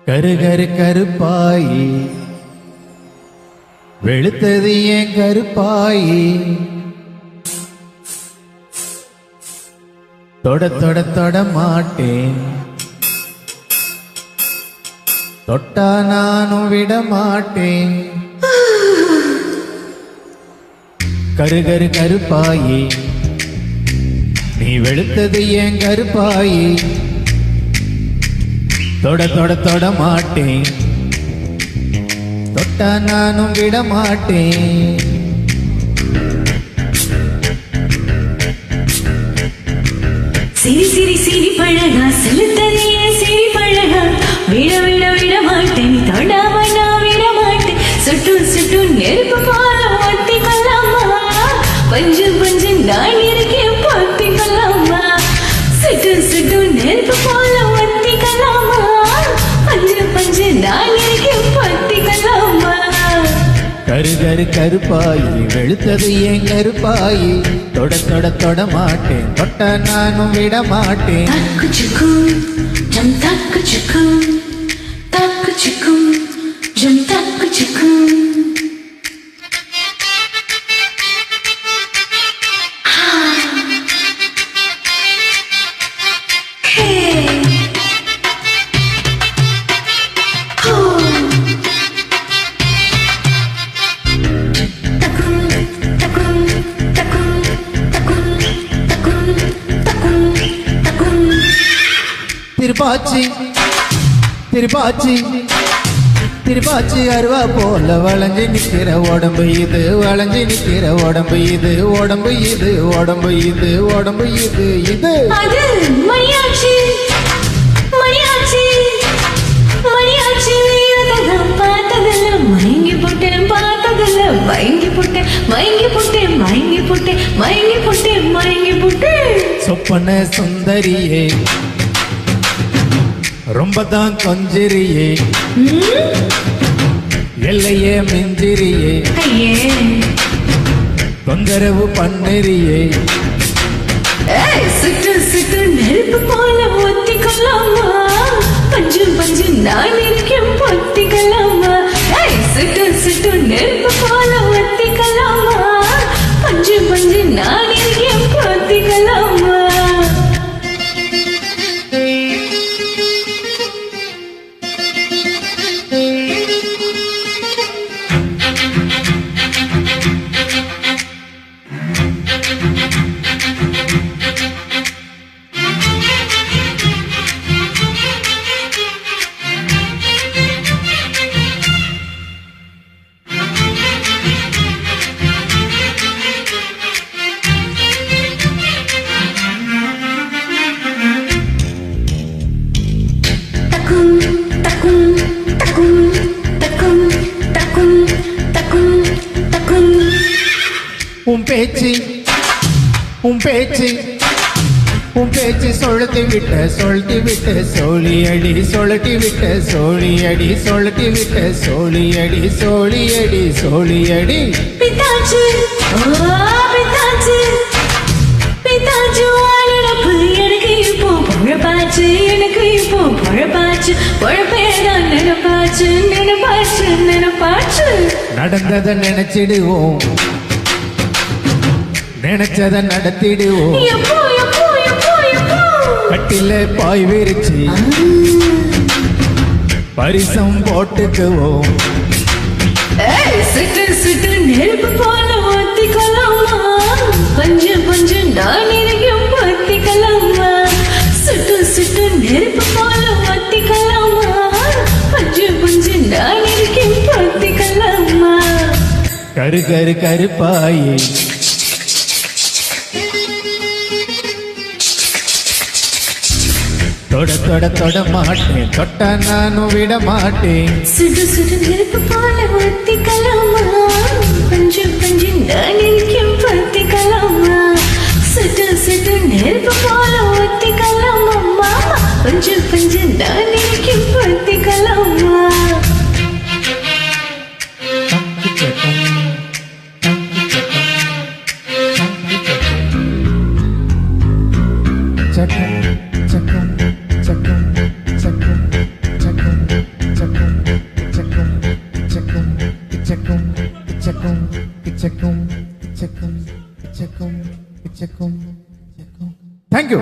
கரு கரு கருப்பாயி வெளுத்தது ஏன் கருப்பாயி தொட தொட தொட மாட்டேன் தொட்டா நானும் விட மாட்டேன் கரு கரு கருப்பாயி நீ வெளுத்தது ஏன் கருப்பாயி தொட தொட தொட மாட்டேன் தொட்டா நானும் விட மாட்டேன் சிரி சிரி சிரி பழகா செலுத்தறிய சிரி பழகா விட விட விட மாட்டேன் தொடாம நான் விட மாட்டேன் சுட்டு சுட்டு நெருப்பு போல ஒட்டி கொள்ளாமா பஞ்சு பஞ்சு நான் இருக்கேன் பொத்தி கொள்ளாமா சுட்டு சுட்டு நெருப்பு போல ஒட்டி கொள்ளாமா பஞ்சு பஞ்சு நான் இருக்கேன் பொத்தி கொள்ளாமா கரு கரு கருப்பாயி வெளுத்தது ஏன் கருப்பாயி தொட தொட தொட மாட்டேன் தொட்டா நானும் விட மாட்டேன் தக்கு சுக்கும் ஜம் தக்கு சுக்கும் தக்கு சுக்கும் ஜம் தக்கு சுக்கும் திருப்பாச்சி திருப்பாச்சி திருப்பாச்சி அருவா போல வளைஞ்சு நிக்கிற உடம்பு இது வளைஞ்சு நிக்கிற உடம்பு இது உடம்பு இது உடம்பு இது உடம்பு இது இது அது மணியாச்சி மணியாச்சி மணியாச்சி அதெல்லாம் பார்த்ததில்ல மயங்கி போட்டேன் பார்த்ததில்ல மயங்கி போட்டேன் மயங்கி போட்டேன் மயங்கி போட்டேன் மயங்கி போட்டேன் மயங்கி போட்டேன் சொப்பன சுந்தரியே ரொம்ப தான் கொஞ்சிரியே எல்லையே மிஞ்சிரியே தொந்தரவு பண்ணறியே சுட்டு சுட்டு நெருப்பு போல ஒத்தி கொள்ளாமா பஞ்சு பஞ்சு நான் இருக்கேன் பொத்தி கொள்ளாமா சுட்டு சுட்டு நெருப்பு போல ஒத்தி கொள்ளாமா பஞ்சு பஞ்சு நான் இருக்கேன் பொத்தி கொள்ளாமா உன் பேச்சு உன் பேச்சு உன் பேச்சு சொழுத்தி விட்ட சோழியடி சொலட்டி விட்ட சோழியடி சொலட்டி விட்ட சோழியடி சோழியடி சோழியடி பிதாச்சு பிதாச்சு பிதாச்சு வாழப்பு எனக்கு இப்போ பொழப்பாச்சு எனக்கு இப்போ பொழப்பாச்சு பொழப்பேதான் நினைப்பாச்சு நினைப்பாச்சு நினைப்பாச்சு நடந்ததை நினைச்சிடுவோம் நினைச்சத நடத்திடுவோம் எப்போ எப்போ எப்போ எப்போ கட்டில பாய் விரிச்சு பரிசம் போட்டுக்குவோம் சுட்டு சுட்டு நெருப்பு போல ஒத்தி கொள்ளாமா பஞ்சு பஞ்சு நான் இருக்கேன் பொத்தி கொள்ளாமா சுட்டு சுட்டு நெருப்பு போல ஒத்தி கொள்ளாமா பஞ்சு பஞ்சு நான் இருக்கேன் பொத்தி கொள்ளாமா கரு கரு கருப்பாயி தொட தொட தொட மாட்டேன் தொட்டா நானும் விட மாட்டேன் சுடு சுடு நெருப்பு போல ஒத்தி கொள்ளாமா பஞ்சு பஞ்சு நான் இருக்கேன் பொத்தி கொள்ளாமா சுடு சுடு நெருப்பு போல ஒத்தி கொள்ளாமா மாமா பஞ்சு பஞ்சு நான் இருக்கேன் பொத்தி கொள்ளாமா சக்கம் சக்கம் சக்கம் சக்கம் சக்கம் கிச்சக்கும் கிச்சக்கும் கிச்சக்கும் கிச்சக்கும் கிச்சக்கும் தேங்க்யூ